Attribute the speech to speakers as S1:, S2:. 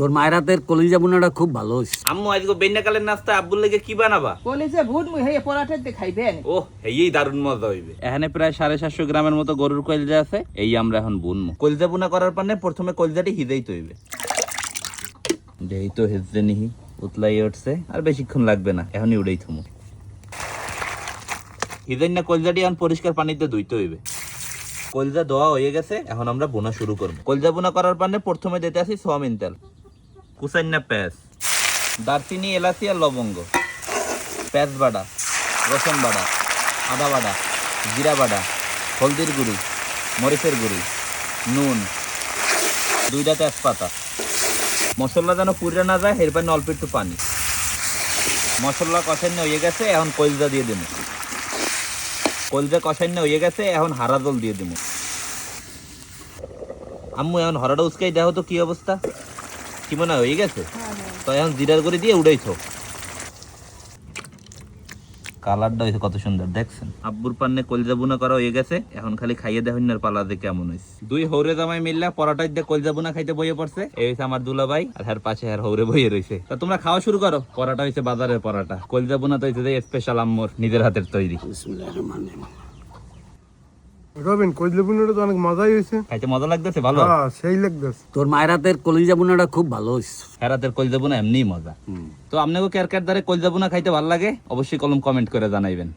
S1: তোর মায়ের হাতের কলিজা বোনাটা খুব ভালো হইছে।
S2: আম্মু আজকে বেন্নাকালের নাস্তা আব্বুর লেগে কি বানাবা?
S3: কলিজা ভুট মুই হেয়ে পরাঠাতে খাইবেন।
S2: ও এই দারুণ মজা হইবে। এখানে প্রায় 750 গ্রামের মতো গরুর কলিজা আছে, এই আমরা এখন বুনমু। কলিজা বুনা করার পর প্রথমে কলিজাটি হিজাইতে হইবে। দেই তো হেজে নিহি উতলাই উঠছে, আর বেশিক্ষণ লাগবে না, এখনই উড়েই থমু। হিজাই না কলিজাটি এখন পরিষ্কার পানিতে ধুইতে হইবে। কলিজা ধোয়া হয়ে গেছে, এখন আমরা বোনা শুরু করব। কলিজা বোনা করার পর প্রথমে দিতে আসি সোয়াবিন তেল, কুসাইন্না পেঁয়াজ, দারচিনি, এলাচি আর লবঙ্গ, পেঁয়াজ বাটা, রসুন বাটা, আদা বাটা, জিরা বাটা, হলদির গুঁড়ি, মরিচের গুঁড়ি, নুন, 2টা তেজপাতা। মশলা যেন পুড়ে না যায় এর পানি অল্প একটু পানি। মশলা কষান্য হয়ে গেছে, এখন কলিজা দিয়ে দেবো। কলিজা কষান্য হয়ে গেছে, এখন হারা জল দিয়ে দেবো। আম্মু এখন হরাটা উস্কাই দেখো তো কি অবস্থা, কি মনে হয় হয়ে গেছে? তো এখন জিরার গুঁড়ি দিয়ে উড়াইছো। কালারটা হয়েছে কত সুন্দর দেখছেন। আব্বুর পান্নে কলিজা বুনা করা হয়ে গেছে, এখন খালি খাইয়ে দেখুন আর পালা দিয়ে কেমন হয়েছে। 2 হৌরে জামাই মিললা পরাটাই দিয়ে কলিজা বুনা খাইতে বইয়ে পড়ছে। এই হয়েছে আমার দুলা ভাই, আর এর পাশে আর হৌরে বইয়ে রয়েছে। তা তোমরা খাওয়া শুরু করো। পরাটা হয়েছে বাজারের পরাটা, কলিজা বুনা তো হয়েছে স্পেশাল আম্মুর নিজের হাতের তৈরি।
S4: রবিন কইলে বুনটা তো অনেক মজাই হয়েছে।
S2: খাইতে মজা লাগতেছে? ভালো,
S4: হ্যাঁ সেই লাগতেছে।
S1: তোর মায়ের হাতের কলিজা বোনাটা খুব ভালো হইছে।
S2: এর হাতের কলিজা বুনা এমনিই মজা। তো আপনাকে কার কার দ্বারা কলিজা বুনা খাইতে ভালো লাগে অবশ্যই কমেন্ট করে জানাইবেন।